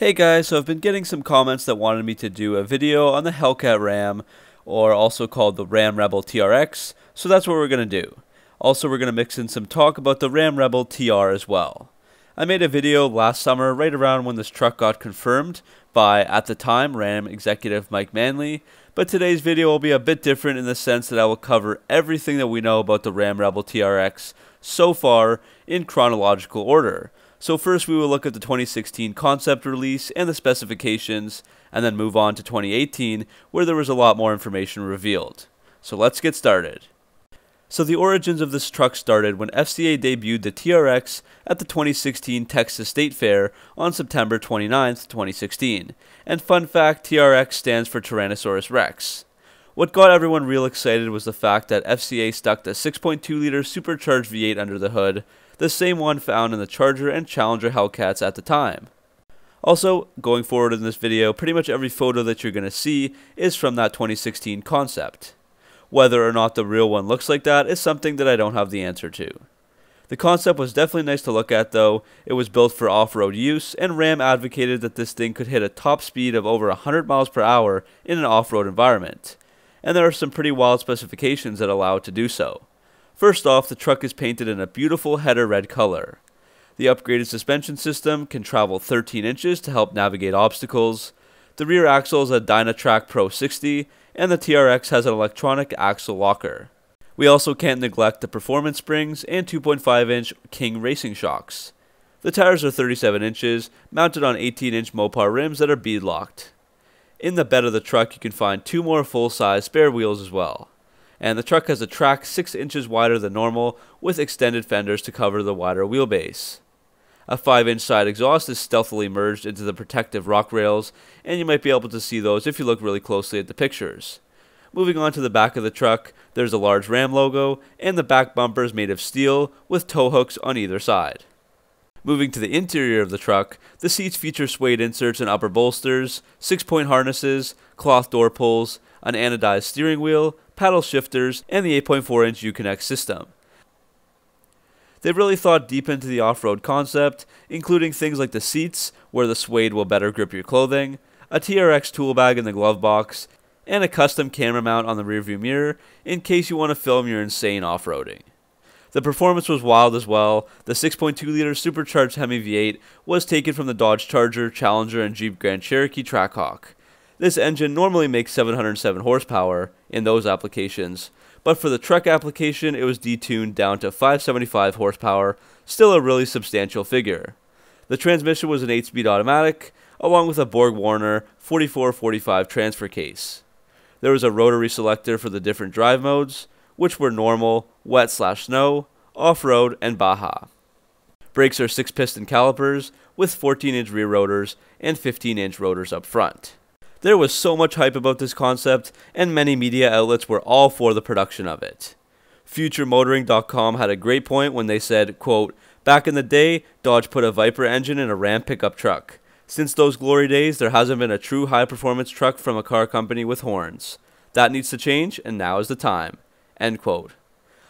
Hey guys, so I've been getting some comments that wanted me to do a video on the Hellcat Ram, or also called the Ram Rebel TRX, so that's what we're going to do. Also, we're going to mix in some talk about the Ram Rebel TR as well. I made a video last summer right around when this truck got confirmed by, at the time, Ram executive Mike Manley, but today's video will be a bit different in the sense that I will cover everything that we know about the Ram Rebel TRX so far in chronological order. So first we will look at the 2016 concept release and the specifications, and then move on to 2018 where there was a lot more information revealed. So let's get started. So the origins of this truck started when FCA debuted the TRX at the 2016 Texas State Fair on September 29th, 2016. And fun fact, TRX stands for Tyrannosaurus Rex. What got everyone real excited was the fact that FCA stuck the 6.2-liter Supercharged V8 under the hood, the same one found in the Charger and Challenger Hellcats at the time. Also, going forward in this video, pretty much every photo that you're going to see is from that 2016 concept. Whether or not the real one looks like that is something that I don't have the answer to. The concept was definitely nice to look at though. It was built for off-road use, and Ram advocated that this thing could hit a top speed of over 100 miles per hour in an off-road environment. And there are some pretty wild specifications that allow it to do so. First off, the truck is painted in a beautiful header red color. The upgraded suspension system can travel 13 inches to help navigate obstacles. The rear axle is a Dynatrac Pro 60, and the TRX has an electronic axle locker. We also can't neglect the performance springs and 2.5-inch King racing shocks. The tires are 37 inches, mounted on 18-inch Mopar rims that are bead-locked. In the bed of the truck you can find two more full-size spare wheels as well. And the truck has a track 6 inches wider than normal, with extended fenders to cover the wider wheelbase. A 5-inch side exhaust is stealthily merged into the protective rock rails, and you might be able to see those if you look really closely at the pictures. Moving on to the back of the truck, there's a large Ram logo, and the back bumper is made of steel, with tow hooks on either side. Moving to the interior of the truck, the seats feature suede inserts and upper bolsters, 6-point harnesses, cloth door pulls, an anodized steering wheel, paddle shifters, and the 8.4-inch Uconnect system. They really thought deep into the off-road concept, including things like the seats, where the suede will better grip your clothing, a TRX tool bag in the glove box, and a custom camera mount on the rearview mirror in case you want to film your insane off-roading. The performance was wild as well. The 6.2-liter Supercharged Hemi V8 was taken from the Dodge Charger, Challenger, and Jeep Grand Cherokee Trackhawk. This engine normally makes 707 horsepower in those applications, but for the truck application it was detuned down to 575 horsepower, still a really substantial figure. The transmission was an 8-speed automatic, along with a Borg-Warner 4445 transfer case. There was a rotary selector for the different drive modes, which were normal, wet/snow, off-road, and Baja. Brakes are 6-piston calipers with 14-inch rear rotors and 15-inch rotors up front. There was so much hype about this concept, and many media outlets were all for the production of it. FutureMotoring.com had a great point when they said, quote, "Back in the day, Dodge put a Viper engine in a Ram pickup truck. Since those glory days, there hasn't been a true high-performance truck from a car company with horns. That needs to change, and now is the time." End quote.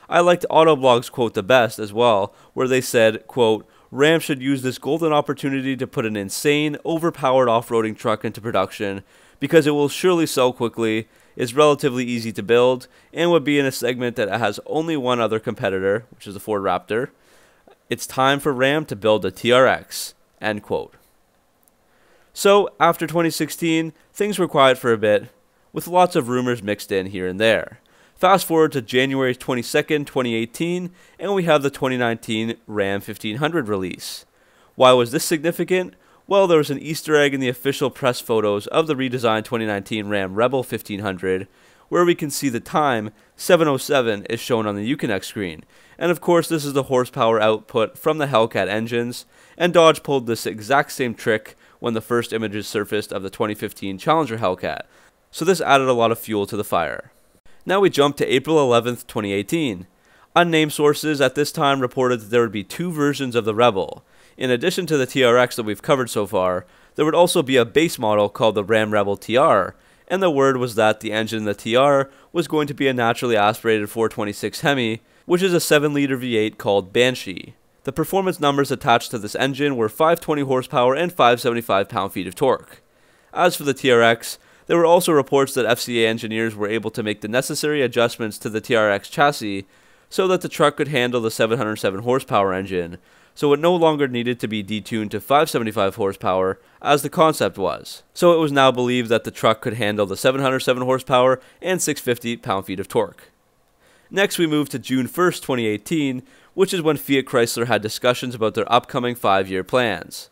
I liked Autoblog's quote the best as well, where they said, quote, "Ram should use this golden opportunity to put an insane, overpowered off-roading truck into production, because it will surely sell quickly, is relatively easy to build, and would be in a segment that has only one other competitor, which is the Ford Raptor. It's time for Ram to build a TRX." End quote. So, after 2016, things were quiet for a bit, with lots of rumors mixed in here and there. Fast forward to January 22nd, 2018, and we have the 2019 Ram 1500 release. Why was this significant? Well, there was an Easter egg in the official press photos of the redesigned 2019 Ram Rebel 1500, where we can see the time, 7:07, is shown on the Uconnect screen. And of course, this is the horsepower output from the Hellcat engines, and Dodge pulled this exact same trick when the first images surfaced of the 2015 Challenger Hellcat. So this added a lot of fuel to the fire. Now we jump to April 11th, 2018. Unnamed sources at this time reported that there would be two versions of the Rebel. In addition to the TRX that we've covered so far, there would also be a base model called the Ram Rebel TR, and the word was that the engine in the TR was going to be a naturally aspirated 426 Hemi, which is a 7-liter V8 called Banshee. The performance numbers attached to this engine were 520 horsepower and 575 pound-feet of torque. As for the TRX, there were also reports that FCA engineers were able to make the necessary adjustments to the TRX chassis so that the truck could handle the 707 horsepower engine, so it no longer needed to be detuned to 575 horsepower as the concept was. So it was now believed that the truck could handle the 707 horsepower and 650 pound-feet of torque. Next we move to June 1st, 2018, which is when Fiat Chrysler had discussions about their upcoming 5-year plans.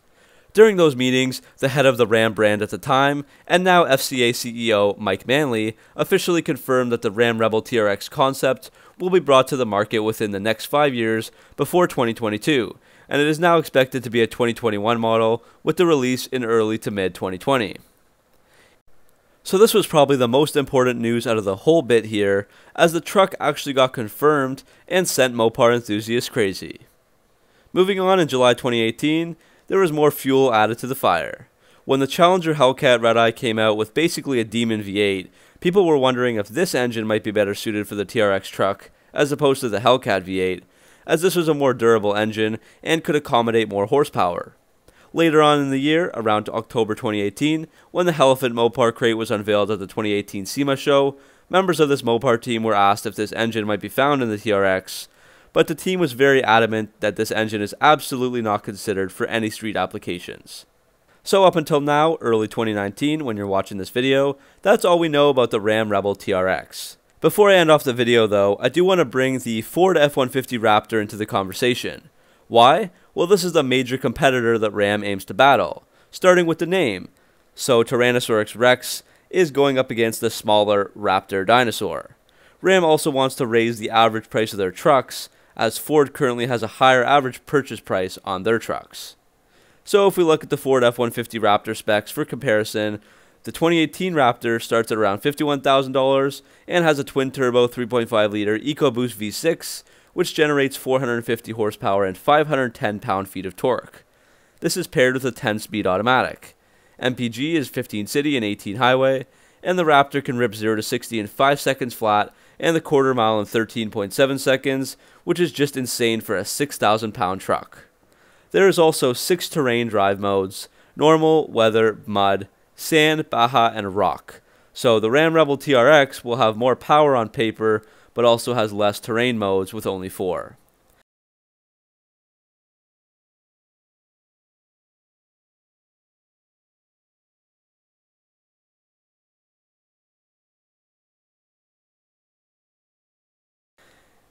During those meetings, the head of the Ram brand at the time, and now FCA CEO Mike Manley, officially confirmed that the Ram Rebel TRX concept will be brought to the market within the next 5 years before 2022, and it is now expected to be a 2021 model with the release in early to mid 2020. So this was probably the most important news out of the whole bit here, as the truck actually got confirmed and sent Mopar enthusiasts crazy. Moving on, in July 2018, there was more fuel added to the fire. When the Challenger Hellcat Red Eye came out with basically a demon V8, people were wondering if this engine might be better suited for the TRX truck as opposed to the Hellcat V8, as this was a more durable engine and could accommodate more horsepower. Later on in the year, around October 2018, when the Elephant Mopar crate was unveiled at the 2018 SEMA show, members of this Mopar team were asked if this engine might be found in the TRX, but the team was very adamant that this engine is absolutely not considered for any street applications. So up until now, early 2019, when you're watching this video, that's all we know about the Ram Rebel TRX. Before I end off the video though, I do want to bring the Ford F-150 Raptor into the conversation. Why? Well, this is the major competitor that Ram aims to battle, starting with the name. So Tyrannosaurus Rex is going up against the smaller Raptor dinosaur. Ram also wants to raise the average price of their trucks, as Ford currently has a higher average purchase price on their trucks. So if we look at the Ford F-150 Raptor specs for comparison, the 2018 Raptor starts at around $51,000 and has a twin-turbo 3.5-liter EcoBoost V6, which generates 450 horsepower and 510 pound-feet of torque. This is paired with a 10-speed automatic. MPG is 15 city and 18 highway, and the Raptor can rip 0 to 60 in 5 seconds flat and the quarter mile in 13.7 seconds, which is just insane for a 6,000 pound truck. There is also 6 terrain drive modes: normal, weather, mud, sand, Baja, and rock. So the Ram Rebel TRX will have more power on paper, but also has less terrain modes with only 4.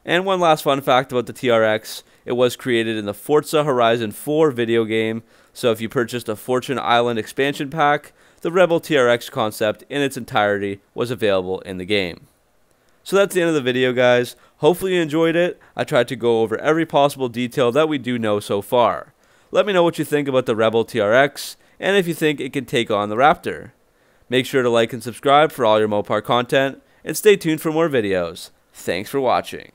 And one last fun fact about the TRX, it was created in the Forza Horizon 4 video game, so if you purchased a Fortune Island expansion pack, the Rebel TRX concept in its entirety was available in the game. So that's the end of the video, guys. Hopefully you enjoyed it. I tried to go over every possible detail that we do know so far. Let me know what you think about the Rebel TRX, and if you think it can take on the Raptor. Make sure to like and subscribe for all your Mopar content, and stay tuned for more videos. Thanks for watching.